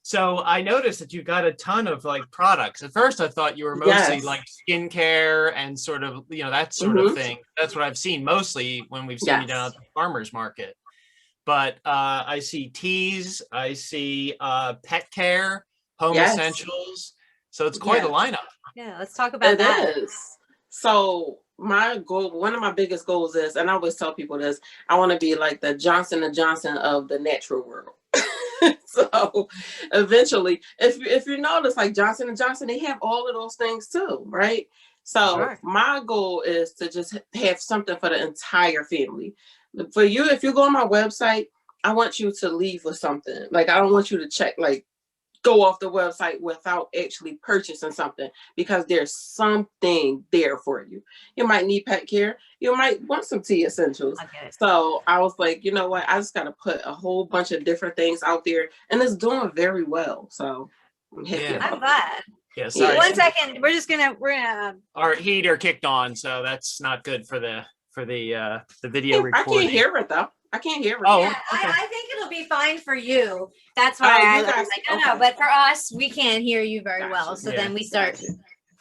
So I noticed that you got a ton of like products. At first, I thought you were mostly Yes. like skincare and sort of, that sort of Hmm. thing. That's what I've seen mostly when we've seen you down at Yes. the farmer's market. But I see teas, I see pet care, home Yes. essentials. So it's quite a Yes. lineup. Yeah, let's talk about It that. is. So my goal, one of my biggest goals is, and I always tell people this, I want to be like the Johnson and Johnson of the natural world. So eventually, if you notice, like Johnson and Johnson, they have all of those things too, right? So Sure. my goal is to just have something for the entire family. For you, if you go on my website, I want you to leave with something. Like I don't want you to check like go off the website without actually purchasing something, because there's something there for you. You might need pet care. You might want some tea essentials. I get it. So I was like, you know what? I just got to put a whole bunch of different things out there, and it's doing very well. So I'm happy Yeah. about I'm glad. Yeah, sorry. One second. We're gonna Our heater kicked on, so that's not good for the video I recording. can't hear it though. I can't hear it. Oh, yeah, okay. I think it'll be fine for you. That's why I you was guys- like, oh okay. no, but for us, we can't hear you very Gotcha. well. So Yeah. then we start,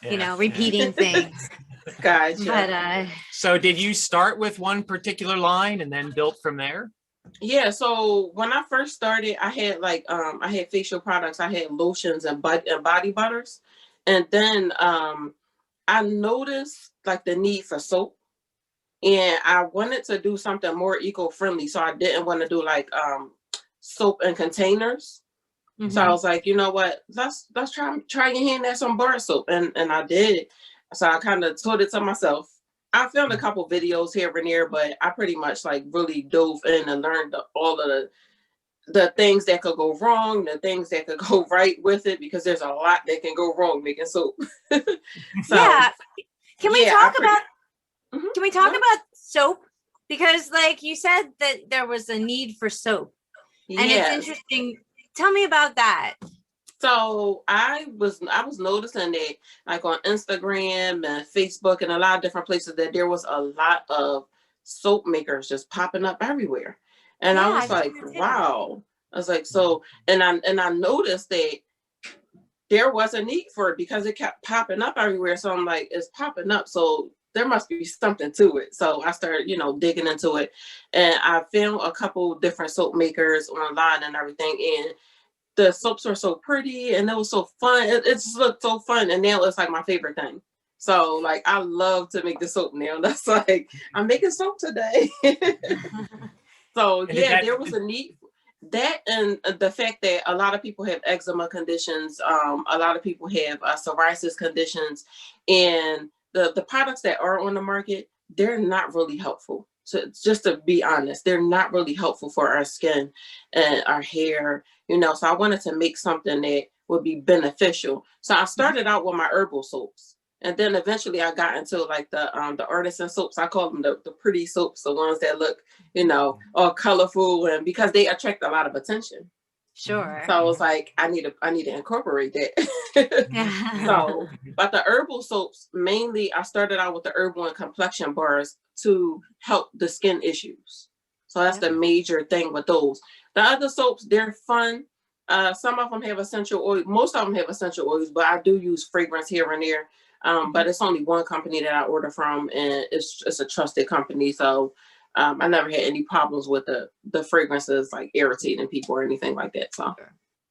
Yeah. repeating things. Gotcha. But So did you start with one particular line and then built from there? Yeah, so when I first started, I had like I had facial products, I had lotions and body butters. And then I noticed like the need for soap, and I wanted to do something more eco-friendly. So I didn't want to do like soap in containers. So I was like, you know what? Let's try your hand at some bar soap, and I did. So I kind of told it to myself. I filmed a couple videos here and there, but I pretty much like really dove in and learned all of the things that could go wrong, the things that could go right with it, because there's a lot that can go wrong making soap. So yeah, can we talk about? Mhm. Can we talk Go. about soap? Because like you said that there was a need for soap, and it's Yes. interesting. Tell me about that. So I was noticing that like on Instagram and Facebook and a lot of different places that there was a lot of soap makers just popping up everywhere. And Yeah, I was I've like, seen that too. wow. I was like, so and I noticed that there was a need for it because it kept popping up everywhere. So I'm like, it's popping up. So there must be something to it. So I started, digging into it. And I found a couple different soap makers online and everything. And the soaps were so pretty and it was so fun. It just looked so fun. And now it's like my favorite thing. So like I love to make the soap now. That's like I'm making soap today. So And yeah, there was a need. That and the fact that a lot of people have eczema conditions, a lot of people have psoriasis conditions, and the products that are on the market, they're not really helpful. So just to be honest, they're not really helpful for our skin and our hair, So I wanted to make something that would be beneficial. So I started out with my herbal soaps. And then eventually I got into like the artisan soaps. I call them the pretty soaps, the ones that look, all colorful, and because they attract a lot of attention. Sure. So I was like, I need to incorporate that. So, but the herbal soaps, mainly I started out with the herbal and complexion bars to help the skin issues. So that's the major thing with those. The other soaps, they're fun. Some of them have essential oil. Most of them have essential oils, but I do use fragrance here and there. But it's only one company that I order from, and it's a trusted company. So I never had any problems with the fragrances like irritating people or anything like that. So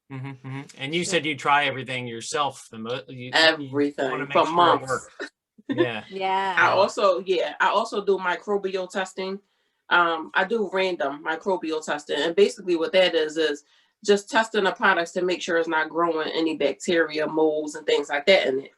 And you said you try everything yourself. everything for months. Yeah. Yeah. I also do microbial testing. I do random microbial testing, and basically what that is just testing the products to make sure it's not growing any bacteria, molds, and things like that in it.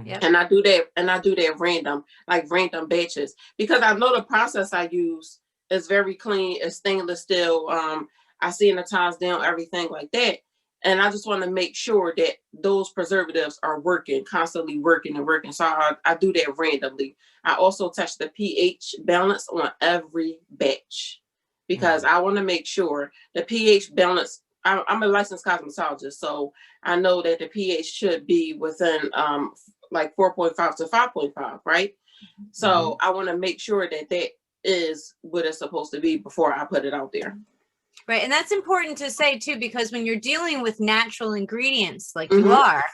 Yep. And I do that random batches, because I know the process I use is very clean. It's stainless steel. I sanitize down everything like that. And I just want to make sure that those preservatives are constantly working and working. So I do that randomly. I also test the pH balance on every batch, because I want to make sure the pH balance. I'm a licensed cosmetologist, so I know that the pH should be within like 4.5 to 5.5, right? So I want to make sure that is what it's supposed to be before I put it out there. Right. And that's important to say too, because when you're dealing with natural ingredients like you are,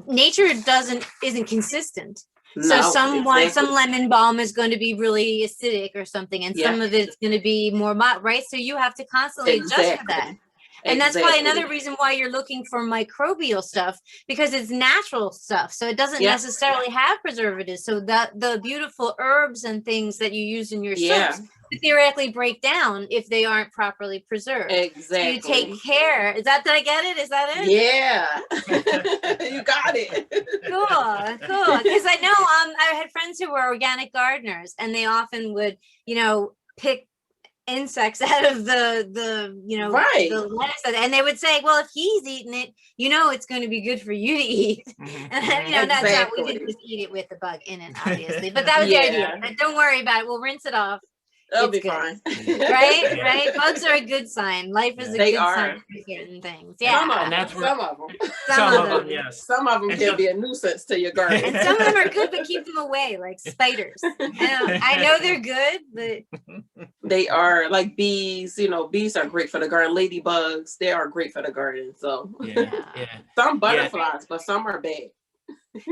nature isn't consistent. So some lemon balm is going to be really acidic or something, and some of it's going to be more mild, right? So you have to constantly adjust for that. And that's probably another reason why you're looking for microbial stuff, because it's natural stuff. So it doesn't necessarily have preservatives. So that the beautiful herbs and things that you use in your soaps theoretically break down if they aren't properly preserved. Exactly. So you take care. Did I get it? Is that it? Yeah. You got it. Cool. Because I know I had friends who were organic gardeners, and they often would, pick insects out of the the lettuce, and they would say, well, if he's eating it, it's going to be good for you to eat. And that's not, we didn't just eat it with the bug in it, obviously, but that was the idea. But don't worry about it, we'll rinse it off. That'll be fine. Right. Bugs are a good sign. Life is a good sign for certain things. Some of them, yes. Some of them can be a nuisance to your garden. And some of them are good, but keep them away, like spiders. I know they're good, but they are like bees. Bees are great for the garden. Ladybugs, they are great for the garden. So some butterflies, but some are bad.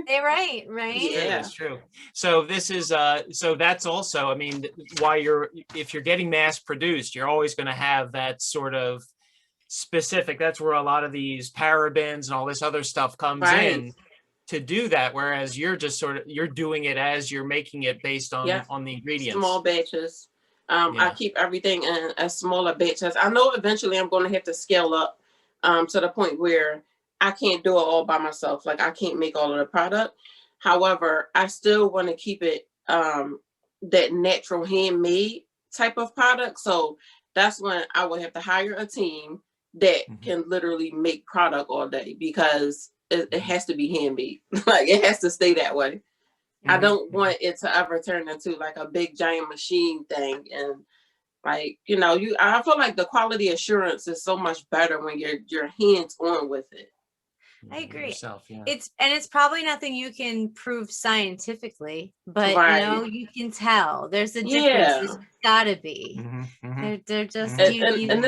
They're right. Yeah, that's true. So this is so that's also, I mean, if you're getting mass produced, you're always going to have that sort of specific. That's where a lot of these parabens and all this other stuff comes in to do that. Whereas you're just you're doing it as you're making it based on the ingredients. Small batches. I keep everything in as smaller batches. I know eventually I'm going to have to scale up to the point where I can't do it all by myself. Like, I can't make all of the product. However, I still want to keep it that natural handmade type of product. So that's when I would have to hire a team that can literally make product all day, because it has to be handmade. Like, it has to stay that way. I don't want it to ever turn into like a big giant machine thing. And like, I feel like the quality assurance is so much better when you're hands on with it. I agree. It's probably nothing you can prove scientifically, but you can tell there's a difference. It's gotta be. They're just and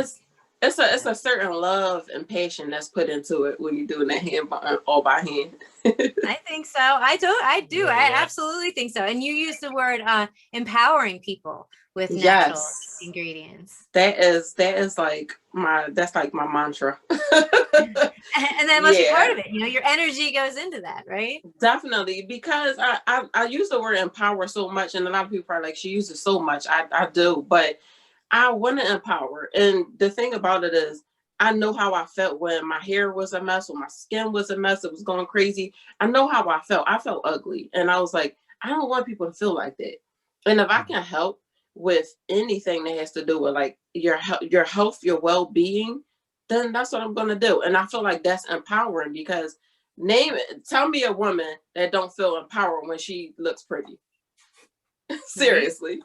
it's a certain love and passion that's put into it when you're doing that all by hand. I think so. I do. I absolutely think so. And you use the word empowering people with natural ingredients. That is like my mantra. And that must be part of it. Your energy goes into that, right? Definitely, because I use the word empower so much, and a lot of people are like, she uses so much. I do, but I want to empower. And the thing about it is, I know how I felt when my hair was a mess, when my skin was a mess, it was going crazy. I know how I felt. I felt ugly. And I was like, I don't want people to feel like that. And if I can help with anything that has to do with like your health, your well-being, then that's what I'm going to do. And I feel like that's empowering, because tell me a woman that don't feel empowered when she looks pretty. Seriously.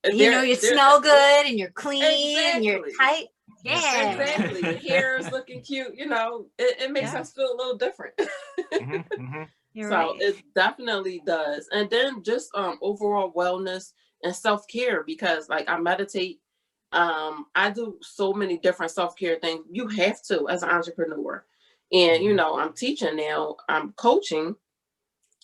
You smell good and you're clean and you're tight. Yeah. Exactly. Your hair is looking cute. It makes us feel a little different. So it definitely does. And then just overall wellness and self-care, because like I meditate. I do so many different self-care things. You have to, as an entrepreneur. And I'm teaching now, I'm coaching.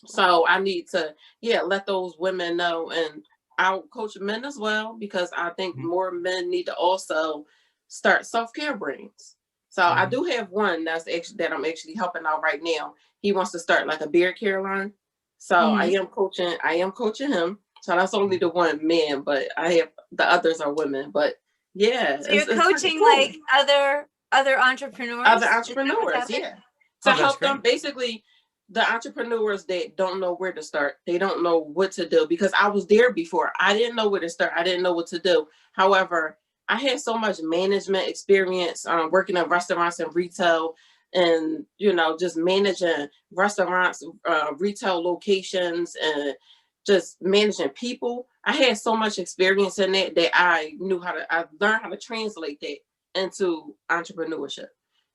So I need to let those women know, and I'll coach men as well, because I think more men need to also start self-care brands. So I do have one that I'm actually helping out right now. He wants to start like a beard care line. So I am coaching him. So that's only the one man, but I have the others are women. But so you're coaching cool. Like other entrepreneurs. To help them, basically, the entrepreneurs that don't know where to start. They don't know what to do, because I was there before. I didn't know where to start. I didn't know what to do. However, I had so much management experience working in restaurants and retail, and just managing restaurants, retail locations, and just managing people. I had so much experience in that I learned how to translate that into entrepreneurship.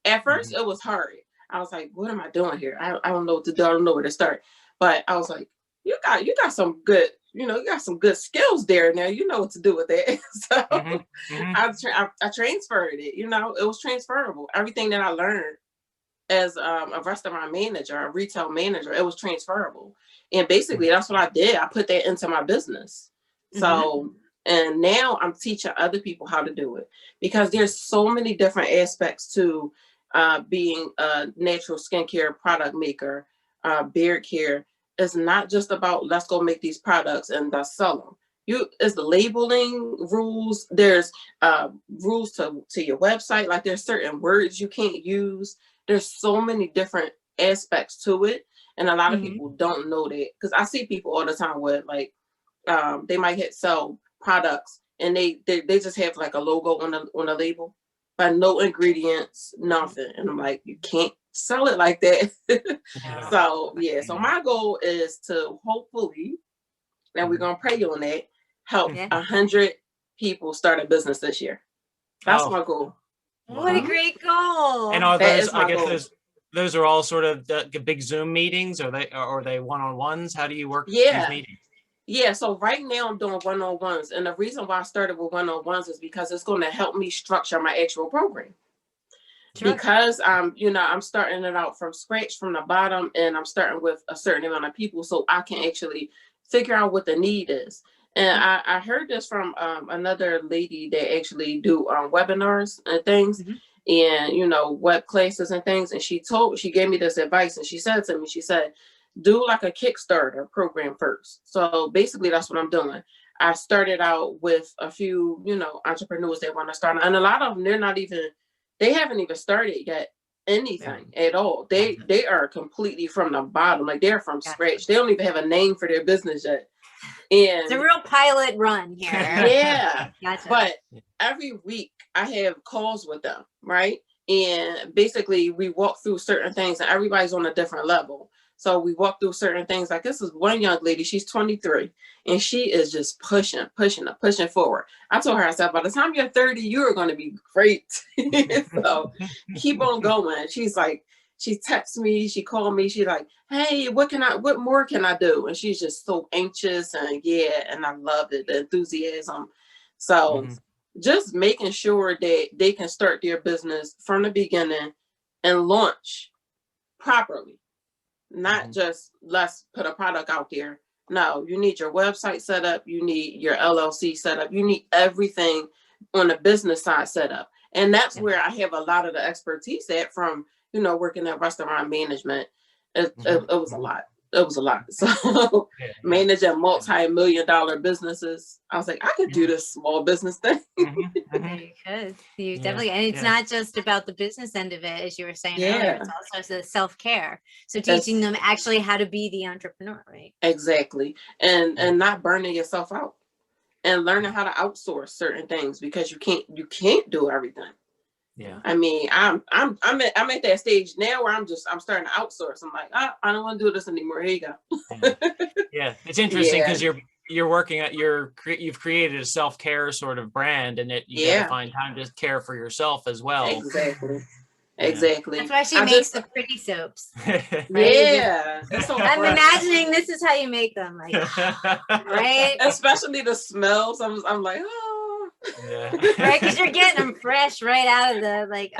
At first, it was hard. I was like, what am I doing here? I don't know what to do. I don't know where to start. But I was like, you got some good you know, you got some good skills there. Now you know what to do with it. So I transferred it. You know, it was transferable. Everything that I learned as a restaurant manager, a retail manager, it was transferable. And basically, that's what I did. I put that into my business. So, and now I'm teaching other people how to do it, because there's so many different aspects to being a natural skincare product maker, beard care. It's not just about let's go make these products and sell them. It's the labeling rules. There's rules to your website. Like there's certain words you can't use. There's so many different aspects to it. And a lot of people don't know that, because I see people all the time with like, they might sell products and they just have like a logo on a label, but no ingredients, nothing. And I'm like, you can't sell it like that. So yeah, so my goal is to hopefully, and we're gonna pray on that, help 100 people start a business this year. That's my goal. What a great goal! And are those? I guess those are all sort of the big Zoom meetings, or are they one-on-ones? How do you work these meetings? Yeah, so right now I'm doing one-on-ones, and the reason why I started with one-on-ones is because it's going to help me structure my actual program. Sure. Because I'm starting it out from scratch, from the bottom, and I'm starting with a certain amount of people, so I can actually figure out what the need is. And I heard this from another lady that actually do webinars and things, and web classes and things. And she gave me this advice, and she said to me, she said, do like a Kickstarter program first. So basically that's what I'm doing. I started out with a few, entrepreneurs that want to start, and a lot of them, they haven't even started yet anything at all. They are completely from the bottom, like they're from scratch. They don't even have a name for their business yet. And it's a real pilot run here. Yeah. Gotcha. But every week I have calls with them, right? And basically we walk through certain things, and everybody's on a different level. So we walk through certain things. Like this is one young lady, she's 23, and she is just pushing forward. I told her, I said, by the time you're 30, you're going to be great. So keep on going. She's like, she texts me, she called me, she's like, hey, what more can I do? And she's just so anxious, and and I love it, the enthusiasm. So just making sure that they can start their business from the beginning and launch properly. Not just let's put a product out there. No, you need your website set up. You need your LLC set up. You need everything on the business side set up. And that's where I have a lot of the expertise at from, working at restaurant management. It was a lot. It was a lot. So managing multi-million-dollar businesses, I was like, I could do this small business thing. You could. You definitely. And it's not just about the business end of it, as you were saying earlier. It's also the self-care. So teaching them actually how to be the entrepreneur, right? Exactly. And not burning yourself out, and learning how to outsource certain things, because you can't do everything. Yeah. I mean, I'm at that stage now where I'm starting to outsource. I'm like, I don't want to do this anymore. Here you go. Yeah. It's interesting because you're working at you've created a self-care sort of brand, and you got to find time to care for yourself as well. Exactly. Exactly. That's why she makes the pretty soaps. Right? Yeah. I'm imagining this is how you make them, like, right? Especially the smells. I'm like, right, because you're getting them fresh right out of the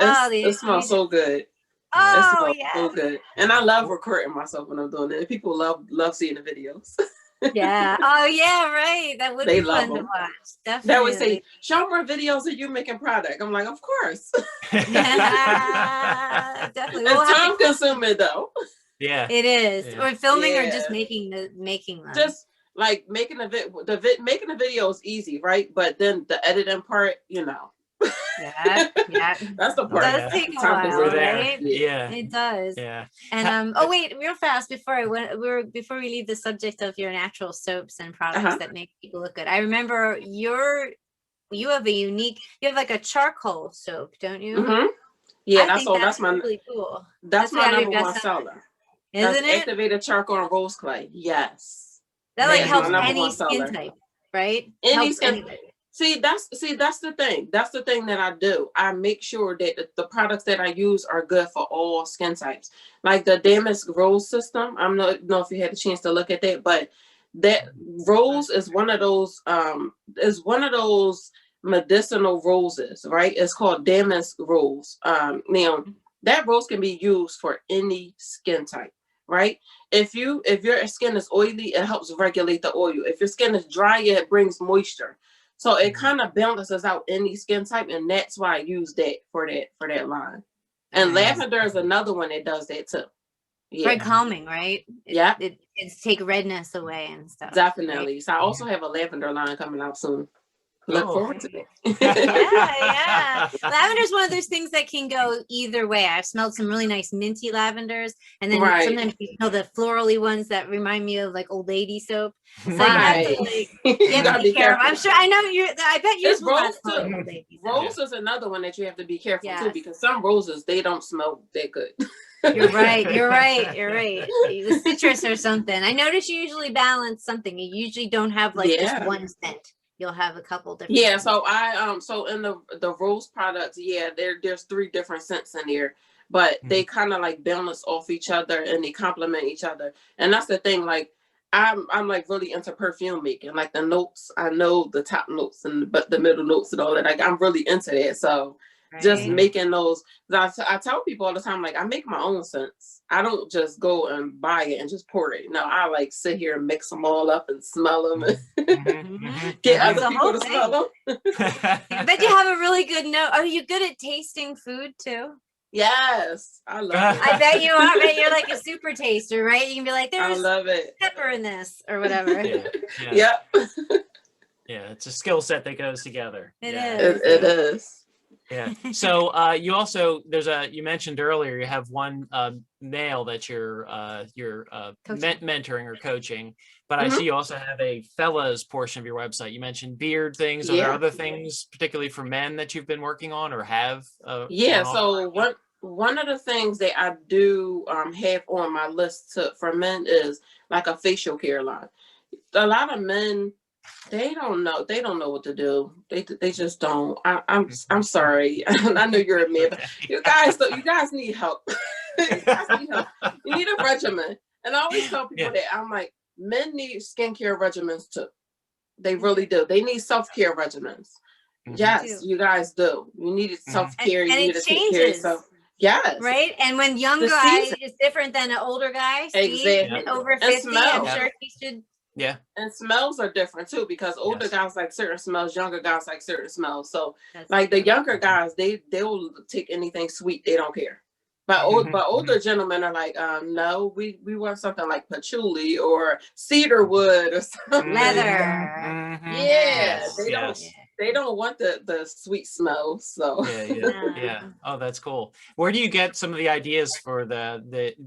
it smells so good. Oh, so good. And I love recording myself when I'm doing it. People love seeing the videos. Yeah. Oh yeah, right. That would be fun to watch. Definitely. They would say, show more videos of you making product. I'm like, of course. Yeah, definitely. It's time consuming though. Yeah. It is. Or filming or just making them. Just like making making a video is easy, right? But then the editing part, Yeah. That's the part. It does take a while, right? Yeah. It does. Yeah. And wait, real fast before we leave the subject of your natural soaps and products that make people look good. I remember you have like a charcoal soap, don't you? Mm-hmm. Yeah, that's really cool. That's my number one seller. Isn't it? Activated charcoal and rose clay. Yes. That helps any skin type, right? Any skin type. See, that's the thing. That's the thing that I do. I make sure that the products that I use are good for all skin types. Like the Damask Rose system. I don't know if you had a chance to look at that, but that rose is one of those medicinal roses, right? It's called damask rose. Now that rose can be used for any skin type, right? If your skin is oily, it helps regulate the oil. If your skin is dry, it brings moisture. So it kind of balances out any skin type, and that's why I use that for that line. And lavender is another one that does that too. Yeah. Very calming, right? Yeah. It's take redness away and stuff. Definitely. Right? So I also have a lavender line coming out soon. Look forward to it. Yeah. Lavender is one of those things that can go either way. I've smelled some really nice minty lavenders, and then sometimes you smell the florally ones that remind me of like old lady soap. So you have to be careful. I'm sure. I know I bet yours will not smell like old lady soap. Rose is another one that you have to be careful too, because some roses, they don't smell that good. You're right. The citrus or something. I notice you usually balance something. You usually don't have like just one scent. You'll have a couple different. Yeah, so so in the rose products, there's 3 different scents in there, but they kind of like balance off each other and they complement each other. And that's the thing, like I'm like really into perfume making, like the notes. I know the top notes but the middle notes and all that. Like I'm really into that. So just making those. I tell people all the time, like I make my own scents. I don't just go and buy it and just pour it. No, I like sit here and mix them all up and smell them and get other people to smell them. I bet you have a really good note. Are you good at tasting food too? Yes, I love it. I bet you are. I bet you're like a super taster, right? You can be like, "There's I love it. pepper in this" or whatever. Yep. Yeah, it's a skill set that goes together. It is. It is. Yeah. So you also you mentioned earlier you have one male that you're mentoring or coaching, but I see you also have a fellas portion of your website. You mentioned beard things. Are there other things, particularly for men, that you've been working on or have? So one of the things that I do have on my list for men is like a facial care line. A lot of men, they don't know what to do. They just don't. I'm sorry. I know you're a man, but you guys need help. You need a regimen. And I always tell people that I'm like, men need skincare regimens too. They really do. They need self-care regimens. Yes, you guys do. You need self-care. You need to take care of yourself. Yes. Right. And when younger guy is different than an older guy. Exactly. Over 50, I'm sure he should. Yeah. And smells are different too, because older guys like certain smells, younger guys like certain smells. So like the younger guys, they'll take anything sweet. They don't care. But older gentlemen are like, no, we want something like patchouli or cedar wood or something. Leather. Yeah. They don't want the sweet smell. So yeah. Oh, that's cool. Where do you get some of the ideas for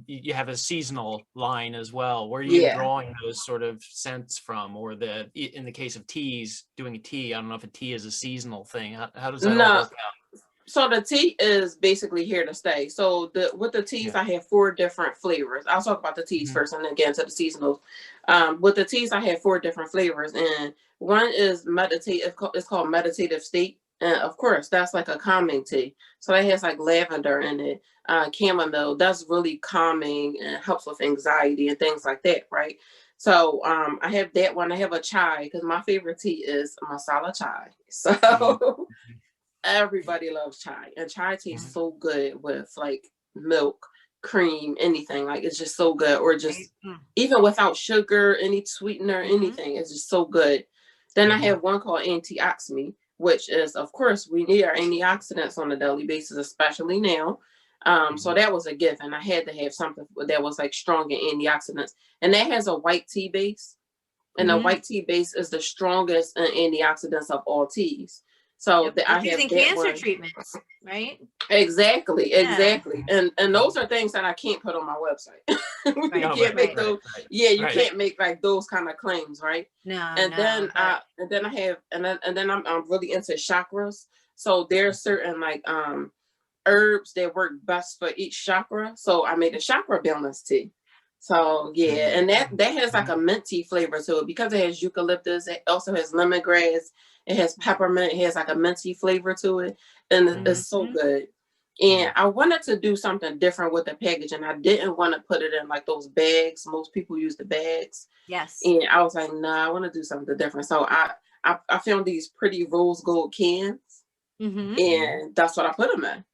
you have a seasonal line as well? Where are you drawing those sort of scents from? Or in the case of teas, doing a tea, I don't know if a tea is a seasonal thing. How does that all work out? So the tea is basically here to stay. So with the teas, I have 4 different flavors. I'll talk about the teas first and then get into the seasonals. With the teas, I have 4 different flavors, and one is meditative. It's called Meditative State, and of course, that's like a calming tea. So that has like lavender in it, chamomile. That's really calming and helps with anxiety and things like that, right? So I have that one. I have a chai, because my favorite tea is masala chai. So. Everybody loves chai, and chai tastes so good with like milk, cream, anything. Like it's just so good, or just even without sugar, any sweetener, anything. It's just so good. Then I have one called Antioxidant, which is, of course, we need our antioxidants on a daily basis, especially now. So that was a gift, and I had to have something that was like strong in antioxidants, and that has a white tea base, and the white tea base is the strongest in antioxidants of all teas. So I have using cancer treatments, right? Exactly. And those are things that I can't put on my website. You can't make those. Yeah, you can't make like those kind of claims, right? No. And then I'm really into chakras. So there's certain like herbs that work best for each chakra. So I made a chakra boneless tea. So and that has like a minty flavor to it, because it has eucalyptus. It also has lemongrass. It has peppermint. It has like a minty flavor to it, and it's so good. And I wanted to do something different with the packaging. I didn't want to put it in like those bags. Most people use the bags. Yes. And I was like, nah, I want to do something different. So I found these pretty rose gold cans, and that's what I put them in.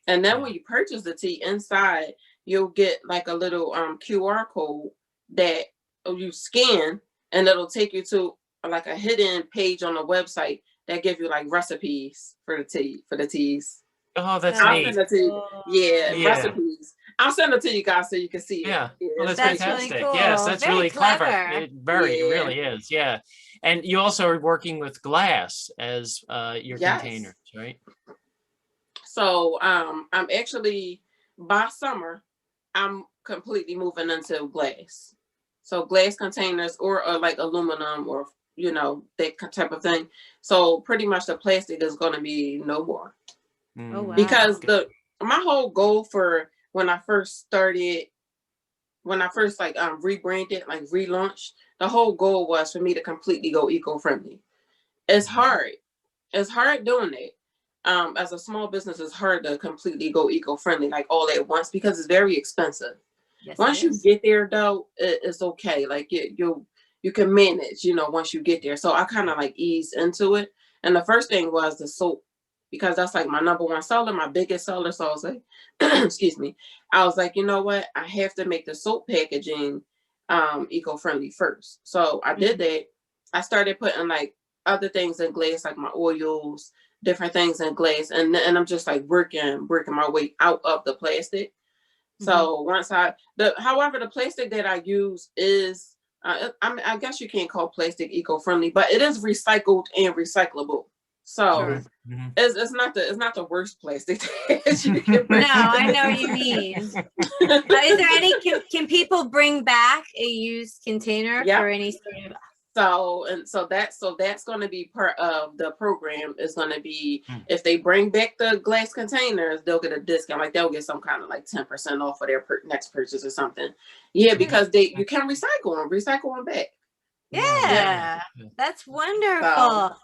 And then when you purchase the tea, inside you'll get like a little QR code that you scan, and it'll take you to like a hidden page on the website that give you like recipes for the teas. Oh, that's I'll neat. send it to you. Yeah, recipes. I'll send it to you guys so you can see it. Yeah. Oh, that's That's fantastic. really cool. Yes, that's Very really clever. clever. It really is. Yeah. And you also are working with glass as your containers, right? So I'm actually, by summer, I'm completely moving into glass. So glass containers or like aluminum or, you know, that type of thing. So pretty much the plastic is going to be no more. Oh, wow. Because my whole goal for when I first like rebranded, like relaunched, the whole goal was for me to completely go eco-friendly. It's hard. It's hard doing it. As a small business, it's hard to completely go eco-friendly like all at once because it's very expensive. Yes, Once you get there though, it's okay. Like you can manage, you know, once you get there. So I kind of like eased into it. And the first thing was the soap, because that's like my number one seller, my biggest seller. So I was like, excuse me. I was like, you know what? I have to make the soap packaging eco-friendly first. So I did that. I started putting like other things in glass, like my oils, different things in glass. And I'm just like working my way out of the plastic. So once however, the plastic that I use is, I guess you can't call plastic eco-friendly, but it is recycled and recyclable. So it's not the worst plastic that you can bring. No, I know what you mean. Is there any, can people bring back a used container for any sort of? So that's going to be part of the program. Is going to be if they bring back the glass containers, they'll get a discount. Like they'll get some kind of like 10% off of their next purchase or something. Yeah, because you can recycle them back. Yeah, that's wonderful.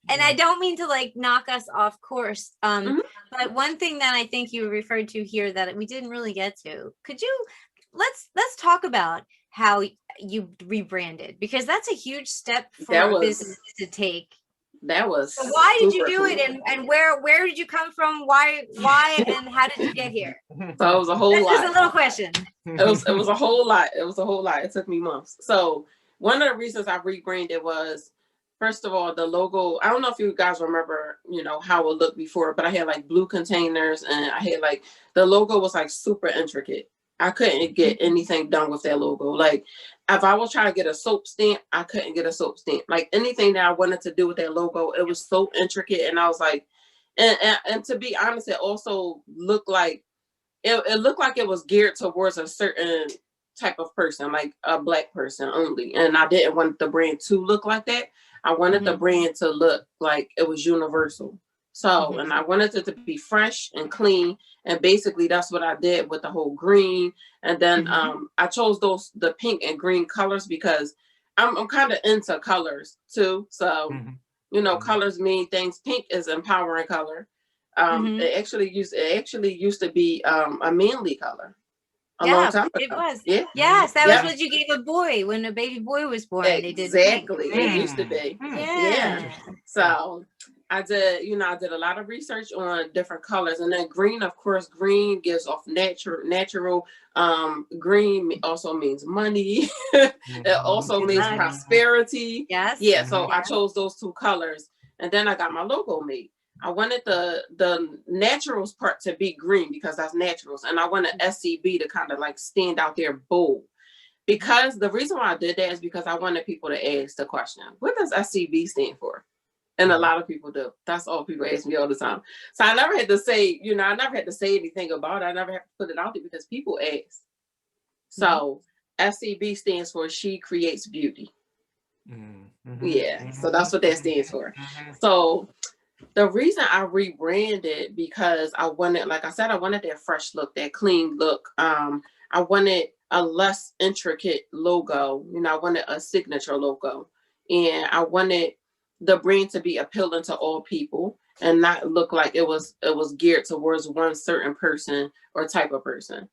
And I don't mean to like knock us off course. But one thing that I think you referred to here that we didn't really get to, could you let's talk about how you rebranded, because that's a huge step for a business to take. That was so why did you do it, and where did you come from? Why and how did you get here? So it was a whole lot. Just a little question. It was a whole lot. It took me months. So one of the reasons I rebranded was, first of all, the logo. I don't know if you guys remember, you know, how it looked before, but I had like blue containers, and I had like the logo was like super intricate. I couldn't get anything done with that logo. Like if I was trying to get a soap stamp, I couldn't get a soap stamp. Like anything that I wanted to do with that logo, it was so intricate. And I was like, and to be honest, it also looked like it looked like it was geared towards a certain type of person, like a Black person only. And I didn't want the brand to look like that. I wanted the brand to look like it was universal. So, and I wanted it to be fresh and clean. And basically that's what I did with the whole green. And then I chose the pink and green colors because I'm kind of into colors too. So, you know, colors mean things. Pink is empowering color. It actually used to be a manly color. A long time ago. It was. Yeah. Yes, that was what you gave a boy when a baby boy was born. Exactly. They did pink. It used to be. Yeah. So I did a lot of research on different colors, and then green, of course, green gives off natural. Green also means money. It also means prosperity. Yes. Yeah. So I chose those two colors, and then I got my logo made. I wanted the naturals part to be green because that's naturals, and I wanted SCB to kind of like stand out there bold. Because the reason why I did that is because I wanted people to ask the question, what does SCB stand for? And a lot of people do. That's all people ask me all the time. So I never had to say, I never had to say anything about it. I never had to put it out there because people ask. So SCB stands for She Creates Beauty. Yeah. So that's what that stands for. So the reason I rebranded because I wanted, like I said, I wanted that fresh look, that clean look. I wanted a less intricate logo. I wanted a signature logo, and I wanted the brand to be appealing to all people. and not look like it was geared towards one certain person or type of person.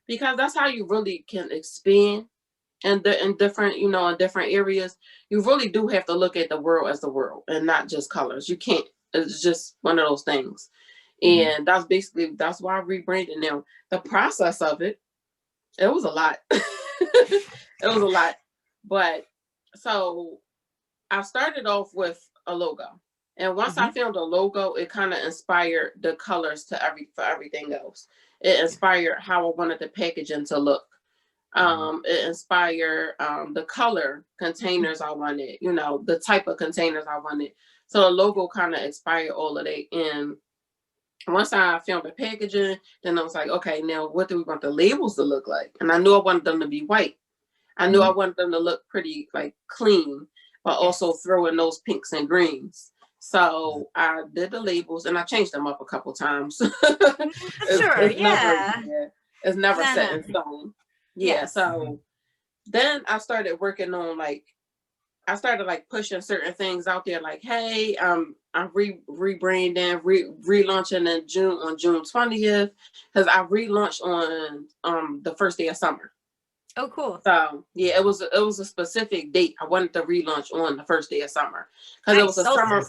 Because that's how you really can expand in different, you know, in different areas. You really do have to look at the world as the world and not just colors. You can't. It's just one of those things. And that's why I rebranded now. The process of it, it was a lot. It was a lot. But so I started off with a logo. And once I found a logo, it kind of inspired the colors for everything else. It inspired how I wanted the packaging to look. It inspired the color containers I wanted, you know, the type of containers I wanted. So the logo kind of inspired all of that. And once I found the packaging, then I was like, okay, now what do we want the labels to look like? And I knew I wanted them to be white. I knew I wanted them to look pretty like clean, but also throw in those pinks and greens. So I did the labels and I changed them up a couple times. It's never set in stone. Yeah. So then I started working on I started pushing certain things out there, like, hey, I'm rebranding, relaunching on June 20th, because I relaunched on the first day of summer. Oh, cool. So yeah, it was a specific date. I wanted to relaunch on the first day of summer because it was a summer.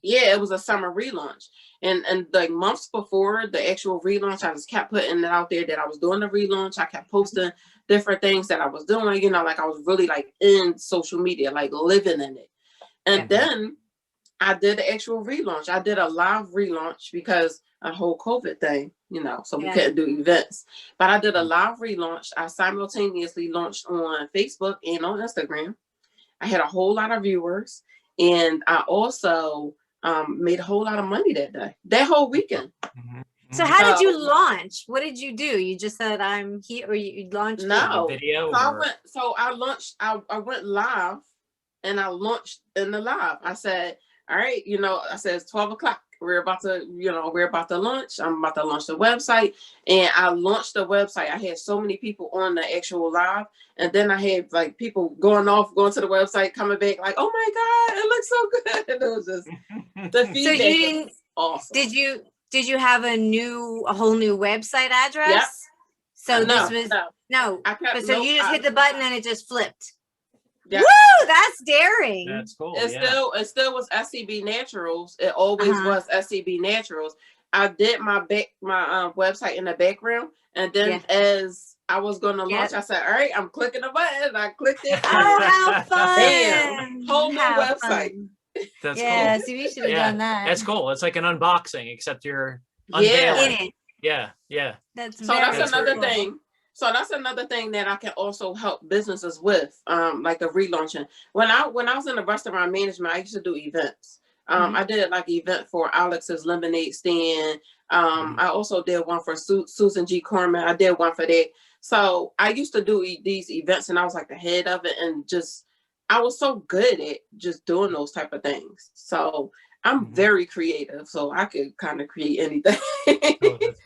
Yeah, it was a summer relaunch, and like months before the actual relaunch, I just kept putting it out there that I was doing the relaunch. I kept posting different things that I was doing. You know, like I was really in social media, like living in it. And then I did the actual relaunch. I did a live relaunch because a whole COVID thing, you know, so we couldn't do events. But I did a live relaunch. I simultaneously launched on Facebook and on Instagram. I had a whole lot of viewers, and I also made a whole lot of money that day, that whole weekend. So how did you launch? What did you do? You just said I'm here, or you launched no video? I went live, and I launched in the live. I said, all right, you know, I said it's 12 o'clock. We're about to launch. I'm about to launch the website. And I launched the website. I had so many people on the actual live. And then I had people going to the website, coming back like, oh my God, it looks so good. And it was just the feedback was awesome. Did you have a whole new website address? Yep. So you just hit the button and it just flipped. Yeah. Woo! That's daring. That's cool. It still was SCB Naturals. It always was SCB Naturals. I did my website in the background, and then as I was going to launch, I said, "All right, I'm clicking the button." I clicked it. Oh, how fun! Bam! Whole new website. That's cool. So we should have done that. That's cool. It's like an unboxing, except you're unveiling. Yeah. That's another thing. So that's another thing that I can also help businesses with, like the relaunching. When I was in the restaurant management, I used to do events. I did an event for Alex's lemonade stand. I also did one for Susan G. Corman. I did one for that. So I used to do these events, and I was like the head of it, and I was so good at just doing those type of things. So I'm very creative, so I could kind of create anything.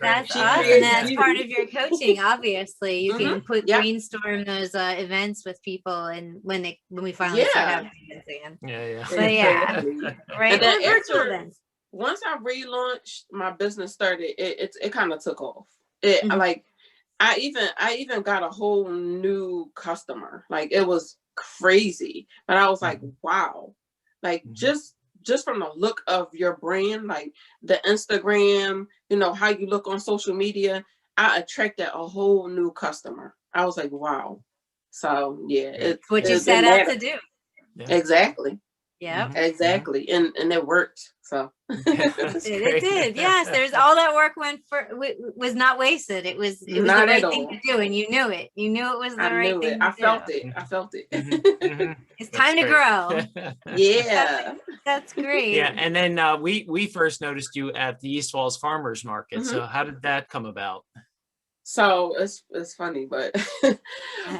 That's awesome. That's part of your coaching. Obviously, you can brainstorm those events with people, and when we finally start having events again. But right. And then once I relaunched, my business started. It kind of took off. I even got a whole new customer. It was crazy, but I was like, wow, just from the look of your brand, the Instagram, you know, how you look on social media, I attracted a whole new customer. I was like, wow. So it's what you set out to do. Yeah. Exactly. Yeah. Exactly. And it worked. So it did. Yes. There's all that work was not wasted. It was the right thing to do, and you knew it. You knew it was the right thing. I felt it. It's time to grow. Yeah. That's great. Yeah. And then we first noticed you at the East Falls Farmers Market. So how did that come about? So it's funny, but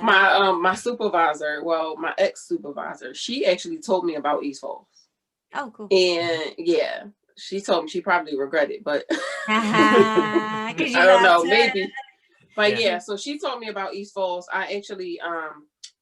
my supervisor, my ex-supervisor, she actually told me about East Falls. Oh, cool. And she told me, she probably regretted, but I don't know, maybe. But so she told me about East Falls. I actually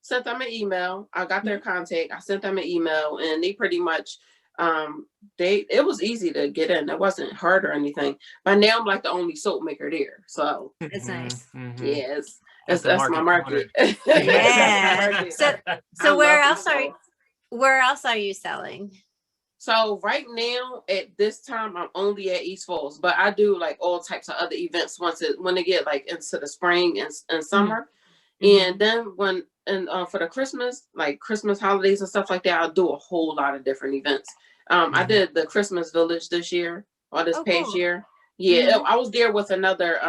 sent them an email. I got their contact. I sent them an email, and they pretty much It was easy to get in. It wasn't hard or anything. But now I'm like the only soap maker there. So That's nice. yeah, At the that's my market market. corner. Yeah. Market. So I where love else these where else are you selling? So right now at this time I'm only at East Falls, but I do like all types of other events when they get like into the spring and summer. And then for the Christmas holidays and stuff like that, I'll do a whole lot of different events. I did the Christmas Village this year or this past Cool. year. Yeah, I was there with another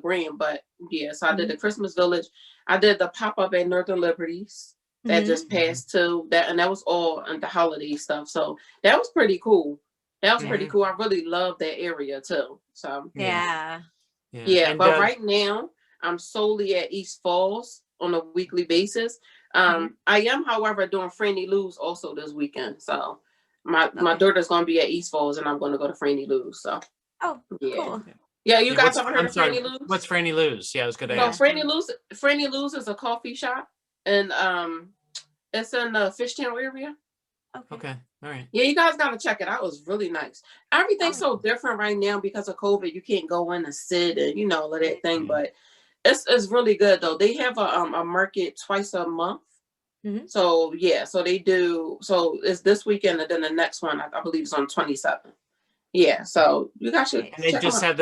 brand, but yeah, so I did the Christmas Village. I did the pop-up at Northern Liberties that just passed to that, and that was all in the holiday stuff. So that was pretty cool. That was pretty cool. I really love that area too. So Yeah. And, but right now I'm solely at East Falls on a weekly basis. I am, however, doing Franny Lou's also this weekend. So my daughter's gonna be at East Falls, and I'm gonna go to Franny Lou's. So Cool. yeah, you guys ever heard of Franny Lou's? What's Franny Lou's? Yeah, I was gonna So ask. Franny Lou's is a coffee shop, and it's in the Fish Channel area. Okay. All right. Yeah, you guys gotta check it out. It was really nice. Everything's so different right now because of COVID. You can't go in and sit and all of that thing, but it's really good though. They have a market twice a month. So yeah, so they do. So it's this weekend, and then the next one I believe is on 27th. Yeah, so you guys should. And they just have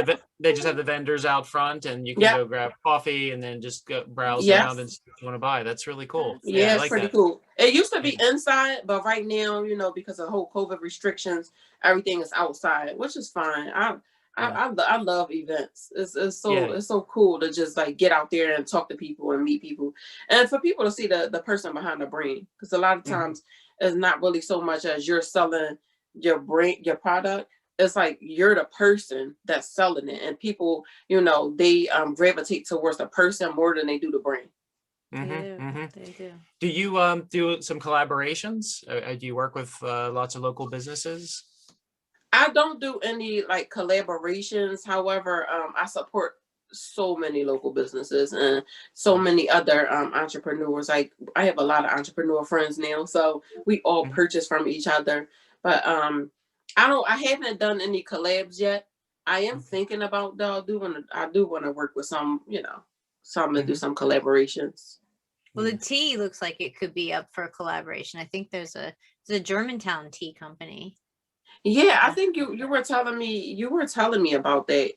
the vendors out front, and you can go grab coffee and then just go browse around and see what you want to buy. That's really cool. Yeah, it's like pretty that. cool. It used to be inside, but right now, because of the whole COVID restrictions, everything is outside, which is fine. I love events. It's so cool to just like get out there and talk to people and meet people, and for people to see the person behind the brand, because a lot of times it's not really so much as you're selling your brand, your product. It's like you're the person that's selling it, and people, they gravitate towards the person more than they do the brand. They do. Do you do some collaborations? Do you work with lots of local businesses? I don't do any like collaborations. However, I support so many local businesses and so many other entrepreneurs. Like I have a lot of entrepreneur friends now, so we all purchase from each other. But I haven't done any collabs yet. I am thinking about though. I do want to work with some, some to do some collaborations. Well, the tea looks like it could be up for a collaboration. I think there's a Germantown tea company. Yeah, I think you were telling me about that.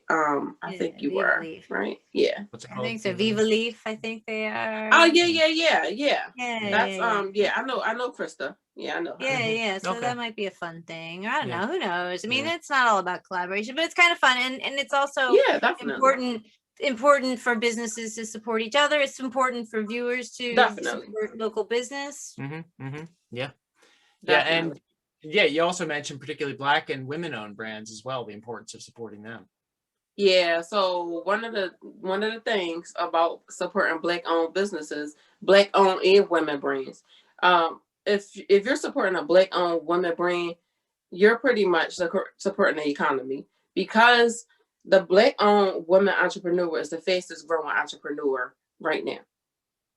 I think you Viva were Leaf. Right. Yeah. I think so. Viva Leaf. I think they are. Oh yeah. That's yeah. I know Krista. Yeah, I know her. Yeah. So that might be a fun thing. I don't know. Who knows? I mean, it's not all about collaboration, but it's kind of fun, and it's also important for businesses to support each other. It's important for viewers to support local business. Yeah. And you also mentioned particularly Black and women-owned brands as well, the importance of supporting them. Yeah, so one of the things about supporting Black-owned businesses, Black-owned and women brands, if you're supporting a Black-owned women brand, you're pretty much supporting the economy, because the Black-owned women entrepreneur is the fastest growing entrepreneur right now.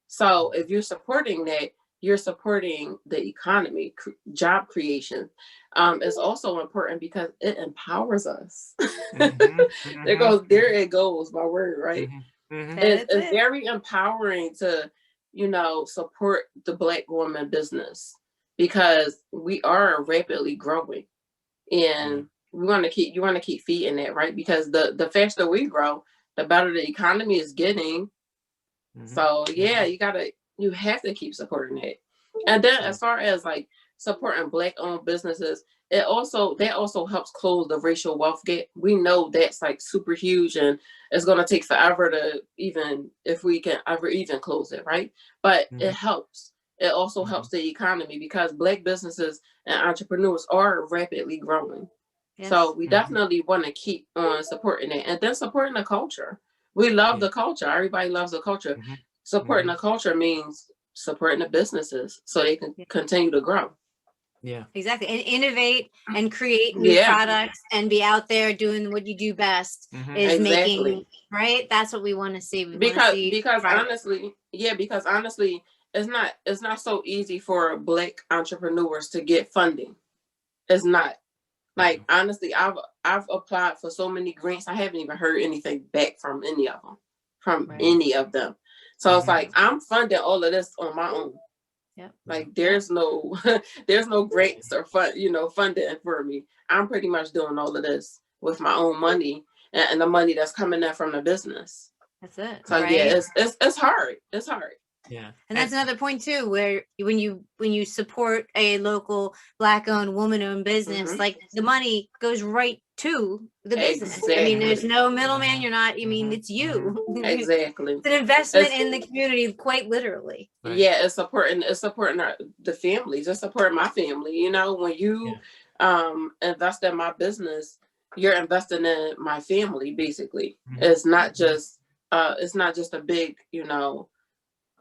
So if you're supporting that, you're supporting the economy, job creation. Is also important because it empowers us. There it goes, my word, right? It's very empowering to, support the Black woman business, because we are rapidly growing, and you want to keep feeding that, right? Because the faster we grow, the better the economy is getting. So you have to keep supporting it. And then as far as like supporting Black-owned businesses, that also helps close the racial wealth gap. We know that's like super huge, and it's going to take forever to if we can ever even close it, right? But it helps. It also helps the economy, because Black businesses and entrepreneurs are rapidly growing. Yes. So we definitely want to keep on supporting it, and then supporting the culture. We love the culture. Everybody loves the culture. Supporting the culture means supporting the businesses so they can continue to grow. Yeah, exactly. And innovate and create new products and be out there doing what you do best is making, right? That's what we want to see. Because honestly, it's not so easy for Black entrepreneurs to get funding. It's not. Like, honestly, I've applied for so many grants. I haven't even heard anything back from any of them, any of them. So it's like, I'm funding all of this on my own. Yeah. Like, there's no grants or funding for me. I'm pretty much doing all of this with my own money and the money that's coming in from the business. That's it. So yeah, it's hard. It's hard. Yeah. And that's another point too, where when you support a local Black-owned, woman-owned business, like the money goes right to the business. Exactly. I mean, there's no middleman. You're not. I mean, it's you. Exactly. It's an investment in the community, quite literally. Right. Yeah, it's supporting the families. It's supporting my family. You know, when you invest in my business, you're investing in my family. Basically, it's not just a big,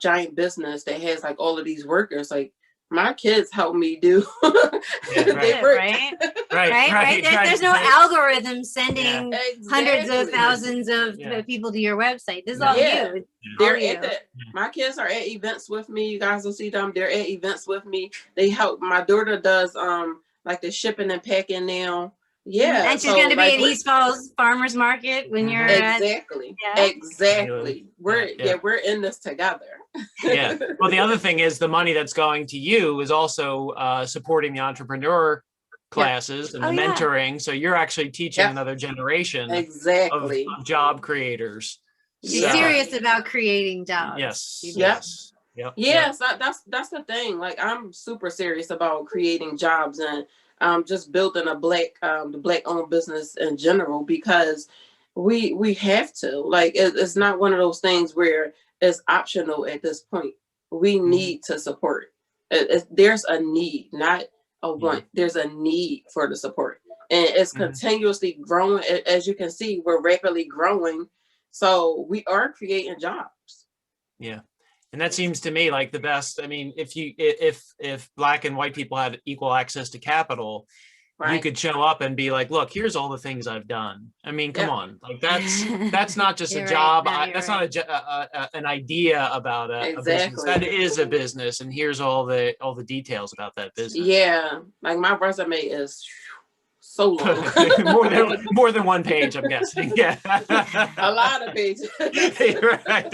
giant business that has like all of these workers. Like, my kids help me do. Right. There's no algorithm sending hundreds of thousands of people to your website. This is all you. My kids are at events with me. You guys will see them. They're at events with me. They help. My daughter does like the shipping and packing now. Yeah, and she's going to be at East Falls Farmers Market when you're exactly. We're in this together. Yeah. Well, the other thing is the money that's going to you is also supporting the entrepreneur classes and the mentoring. So you're actually teaching another generation of job creators. She's serious about creating jobs. Yes. Yes, that's the thing. Like, I'm super serious about creating jobs and just building a the Black-owned business in general, because we have to. Like, it's not one of those things where it's optional at this point. We need to support. There's a need, not a want. There's a need for the support, and it's continuously growing. As you can see, we're rapidly growing, so we are creating jobs. Yeah. And that seems to me like the best. I mean, if Black and white people had equal access to capital, you could show up and be like, look, here's all the things I've done. I mean, come on, like that's not just a job. That's not an idea about a business. That is a business, and here's all the details about that business. Yeah, like my resume is so long. more than one page, I'm guessing. Yeah, a lot of pages. Right.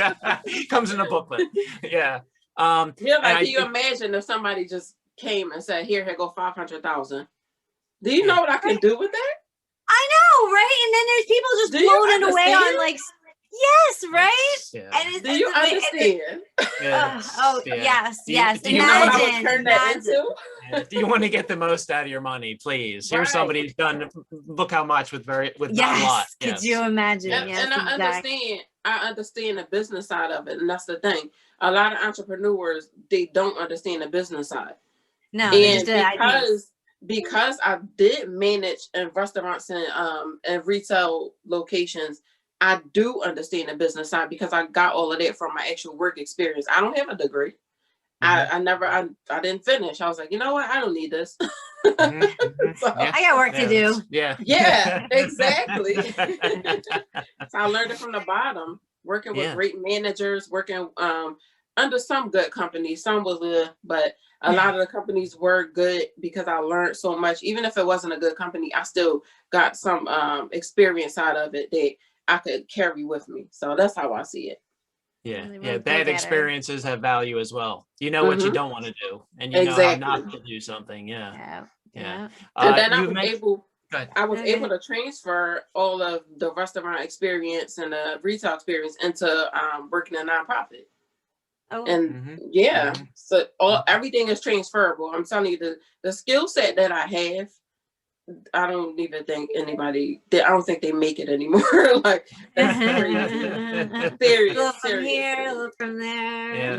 Comes in a booklet. Yeah. Can you imagine if somebody just came and said, here go 500,000? Do you know what I can do with that? I know, right? And then there's people just blown it away on like, yes, right? And do you understand? Yes. Do you know what I would turn that into? Do you want to get the most out of your money, please? Here's somebody who's done, look how much with not a lot. Could you imagine? And I understand the business side of it. And that's the thing. A lot of entrepreneurs, they don't understand the business side. No, and because I did manage in restaurants and retail locations, I do understand the business side because I got all of that from my actual work experience. I don't have a degree. I didn't finish. I was like, you know what? I don't need this. So, I got work to do. Yeah, exactly. So I learned it from the bottom, working with great managers, working under some good companies. Some was good, but a lot of the companies were good because I learned so much. Even if it wasn't a good company, I still got some experience out of it that I could carry with me. So that's how I see it. Yeah. Bad experiences have value as well. You know what you don't want to do, and you know how not to do something. Yeah. And then I was able to transfer all of the restaurant experience and the retail experience into working in a nonprofit. So everything is transferable. I'm telling you, the skill set that I have, I don't even think I don't think they make it anymore. Like, that's crazy. Look from here, look from there.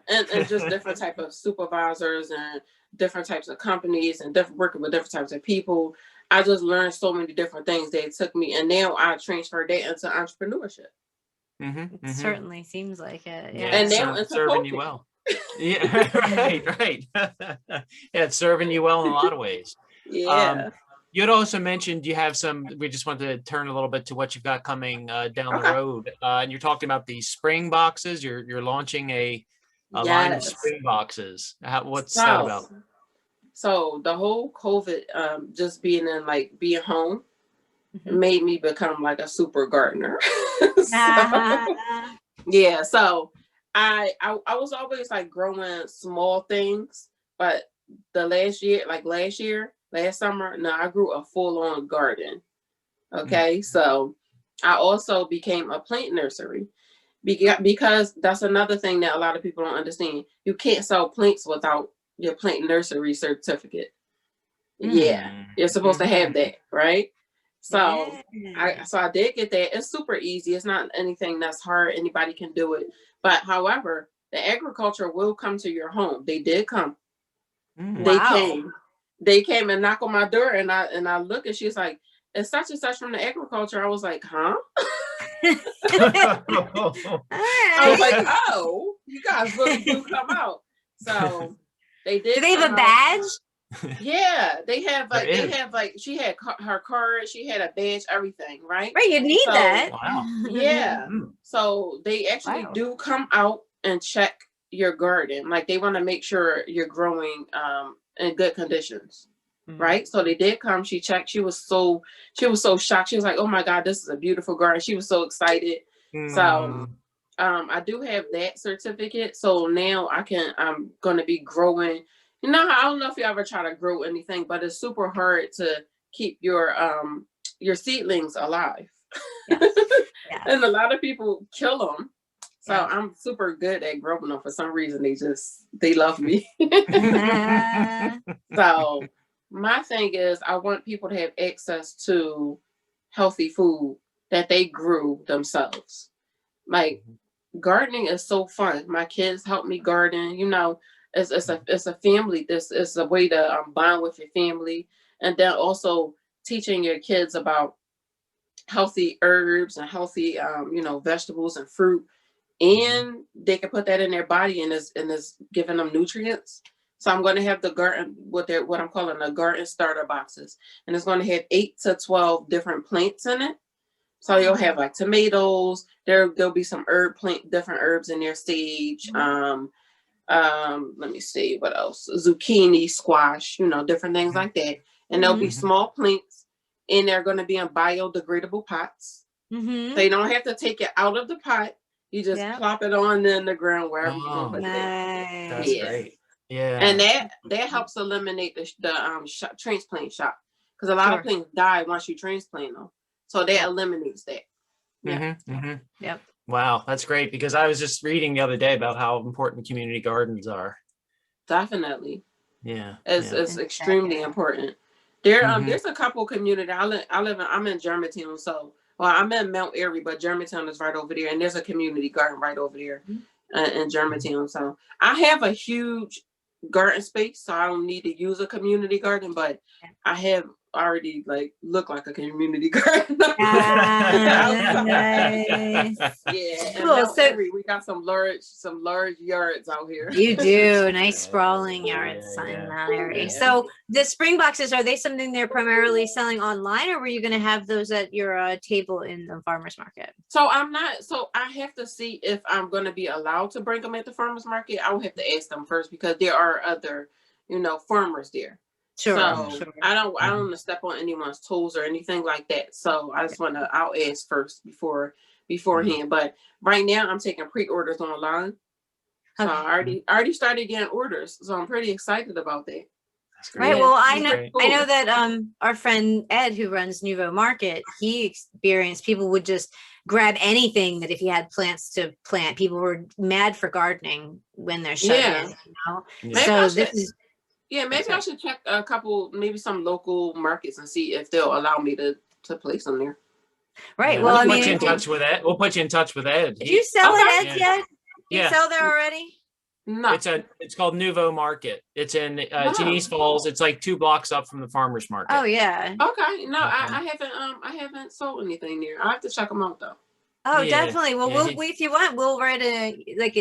And just different type of supervisors and different types of companies and working with different types of people. I just learned so many different things that it took me, and now I transferred that into entrepreneurship. It certainly seems like it. And now it's serving you well. Right. It's serving you well in a lot of ways. You had also mentioned you have we just wanted to turn a little bit to what you've got coming down the road. And you're talking about the spring boxes. You're launching a line of spring boxes. What's that about? So the whole COVID, just being home, made me become like a super gardener. Yeah, so I was always like growing small things, but last summer, no, I grew a full-on garden. Okay, so I also became a plant nursery because that's another thing that a lot of people don't understand. You can't sell plants without your plant nursery certificate. Yeah, you're supposed to have that, right? So I did get that. It's super easy. It's not anything that's hard. Anybody can do it. But however, the agriculture will come to your home. They did come. They came and knock on my door, and I look, and she's like, "It's such and such from the agriculture." I was like, "Huh?" I was like, "Oh, you guys really do come out." So they did. Do they have a badge? Yeah, they have she had her card, she had a badge, everything, right? Right, you need that. Wow. Yeah. So they actually do come out and check your garden. Like they want to make sure you're growing in good conditions. Right. So they did come, she checked, she was so shocked. She was like, "Oh my God, this is a beautiful garden." She was so excited. So I do have that certificate. So now I'm gonna be growing. You know, I don't know if you ever try to grow anything, but it's super hard to keep your seedlings alive. Yes. And a lot of people kill them. So I'm super good at growing them. For some reason, they love me. So my thing is, I want people to have access to healthy food that they grew themselves. Like gardening is so fun. My kids help me garden. You know, it's a family. This is a way to bond with your family, and then also teaching your kids about healthy herbs and healthy vegetables and fruit, and they can put that in their body and is giving them nutrients. So I'm going to have the garden, what I'm calling the garden starter boxes, and it's going to have 8 to 12 different plants in it. So you'll have like tomatoes. There'll be some different herbs in there, sage. Let me see what else. Zucchini, squash, different things like that. And there'll be small plants, and they're going to be in biodegradable pots. So you don't have to take it out of the pot. You just plop it on in the ground wherever you want to put it. That's great. Yeah. And that helps eliminate the transplant shock, because a lot of plants die once you transplant them. So that eliminates that. Yep. Wow, that's great, because I was just reading the other day about how important community gardens are. Definitely. Yeah. It's extremely important. There's a couple community. I'm in Germantown, so I'm in Mount Airy, but Germantown is right over there, and there's a community garden right over there in Germantown. So I have a huge garden space, so I don't need to use a community garden, but I have already look like a community garden. Nice. Yeah. Cool. So we got some large yards out here. You do nice sprawling yards in that area. Yeah. So the spring boxes, are they something they're primarily selling online, or were you going to have those at your table in the farmer's market? So I'm not. So I have to see if I'm going to be allowed to bring them at the farmer's market. I will have to ask them first, because there are other, farmers there. Sure. So I don't want to step on anyone's toes or anything like that. So I just I'll ask first beforehand. But right now I'm taking pre-orders online. So I already started getting orders. So I'm pretty excited about that. Right. Well, I know that our friend Ed, who runs Nouveau Market, he experienced people would just grab anything that if he had plants to plant. People were mad for gardening when they're shut in. So this is. Yeah, maybe I should check maybe some local markets and see if they'll allow me to place them there. Right. Yeah, well, we'll put you in touch with Ed. We'll put you in touch with Ed. Did you sell at Ed's yet? Yeah. You sell there already? No. It's called Nouveau Market. It's in it's in East Falls. It's like 2 blocks up from the farmer's market. Oh yeah. Okay. No, I haven't sold anything there. I have to check them out though. Oh, Yeah, definitely. Well, yeah, if you want, we'll write an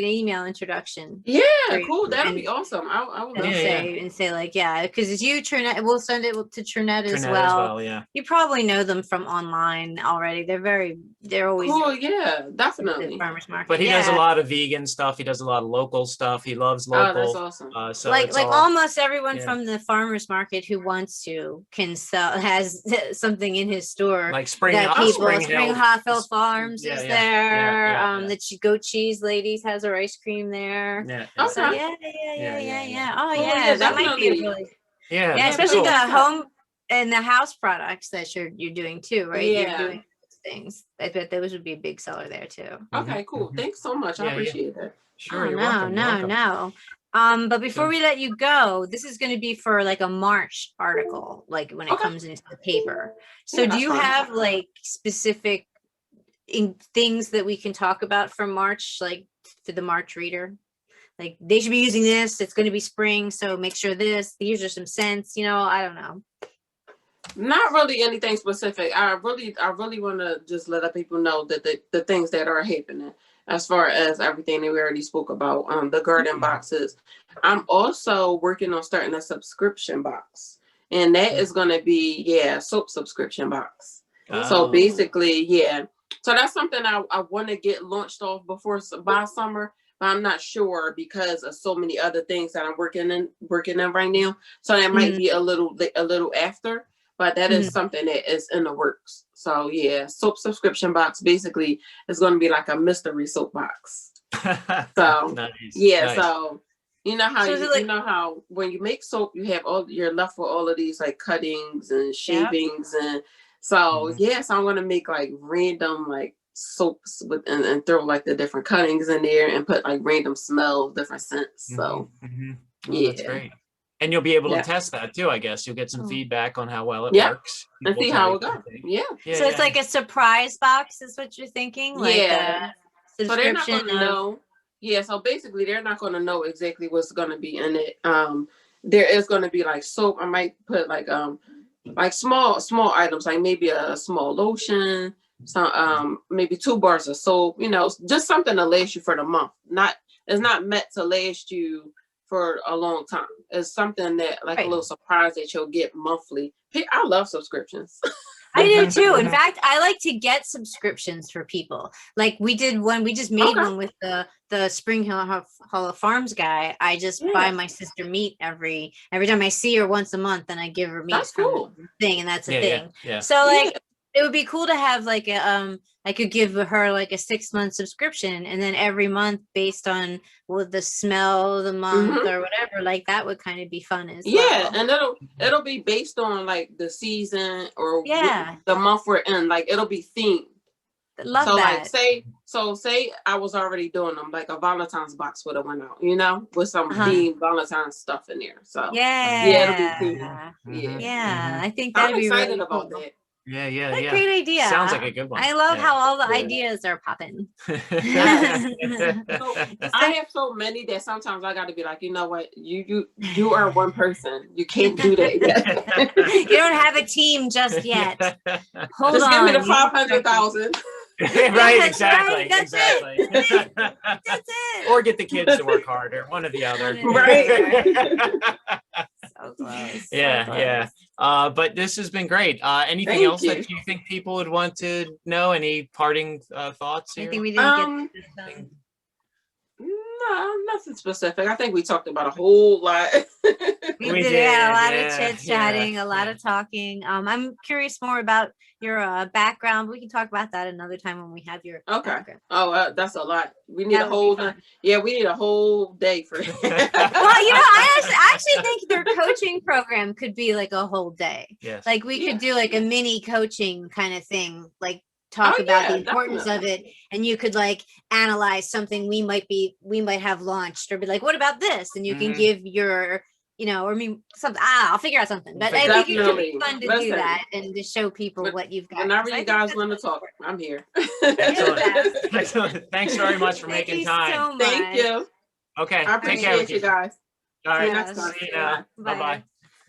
email introduction. Yeah, for you cool. That'd and- be awesome. I would And love Yeah, that. say like, yeah, because it's you, Trinette. We'll send it to Trinette as Trinette well. as well, yeah. You probably know them from online already. They're always Cool, yeah, at the definitely. farmers market. But he does a Yeah. lot of vegan stuff. He does a lot of local stuff. He loves Oh, that's local. awesome. So like it's all, almost everyone yeah. from the farmers market who wants to can sell has something in his store. like Spring That Hill- people, Spring Spring Hill- Hotfield Farms Yeah, is yeah, there. yeah, yeah. The Goat Cheese Ladies has her ice cream there. Yeah, Okay. So yeah. Oh Cool, yeah, yeah, that might be a definitely. really yeah, yeah, that'd be especially cool. the home and the house products that you're doing too, right? Yeah. You're doing those things. I bet those would be a big seller there too. Okay, cool. Mhm. Thanks so much. I Yeah, yeah. appreciate that. Sure, Oh, you're welcome. You're welcome. no. But before we let you go, this is going to be for like a March article, like when it Okay. comes into the paper. So Yeah, do that's you fine. have like specific things that we can talk about from March, like for the March reader? Like they should be using this. It's going to be spring, so make sure these are some scents. I don't know. Not really anything specific. I really want to just let people know that the things that are happening as far as everything that we already spoke about, the garden boxes. I'm also working on starting a subscription box, and that is going to be soap subscription box. So Oh. basically, so that's something I want to get launched off by summer. But I'm not sure because of so many other things that I'm working in right now. So that might be a little after, but that is something that is in the works. So soap subscription box basically is going to be like a mystery soap box. So Nice. so you know how So is it like- you know how when you make soap you have you're left with all of these like cuttings and shavings and so so I'm gonna make like random like soaps with and throw like the different cuttings in there and put like random smells, different scents. So That's great. And you'll be able Yeah. to test that too, I guess. You'll get some feedback on how well it Yeah. works. and People see tell how you it goes. what they think. Yeah. So it's like a surprise box, is what you're thinking? Like Yeah. a So they're not subscription going to know. Yeah, so basically they're not going to know exactly what's going to be in it. There is going to be like soap. I might put like small items, like maybe a small lotion, some maybe 2 bars of soap, just something to last you for the month. It's not meant to last you for a long time. It's something that like a little surprise that you'll get monthly. Hey, I love subscriptions. I do too. In fact, I like to get subscriptions for people. Like we did one, we just made one with the Spring Hill Hall of Farms guy. I just buy my sister meat every time I see her once a month, and I give her meat. That's cool. Thing, and that's a thing. Yeah. So like it would be cool to have like a I could give her like a 6-month subscription, and then every month based on the smell of the month or whatever, like that would kind of be fun as well. And it'll be based on like the season or the month we're in. Like it'll be themed. Love so that. Like say I was already doing them, like a Valentine's box would have went out, with some themed Valentine's stuff in there. So it'll be themed. I think that'd I'm be excited really about cool. that. Yeah. Great idea. Sounds like a good one. I love how all the ideas are popping. So I have so many that sometimes I got to be like, you know what, you are one person. You can't do that yet. You don't have a team just yet. Hold Just on. give me the 500,000. Right, exactly. That's exactly. it. That's it. Or get the kids to work harder. One or the other. Right. So close. Yeah. But this has been great. Anything Thank else you. that you think people would want to know? Any parting thoughts I here? think we didn't get this done. No, nothing specific. I think we talked about a whole lot. We We did did, a lot yeah, of chit-chatting, a lot yeah. of talking. I'm curious more about your background. We can talk about that another time when we have your Okay. background. Oh, that's a lot. We need That a would whole be fun. we need a whole day for it. Well, I actually think their coaching program could be like a whole day. Yes. Like we could do like a mini coaching kind of thing, like talk about the importance of it, and you could like analyze something we might have launched, or be like, what about this? And you can give your, or something. I'll figure out something. But I think it could be fun to do that and to show people what you've got. Whenever you guys want to talk, I'm here. Excellent. Excellent. Thanks very much for Thank making you time. so much. Thank you. Okay. I take care. appreciate you guys. All right. Yes. See you now. Bye. Bye-bye.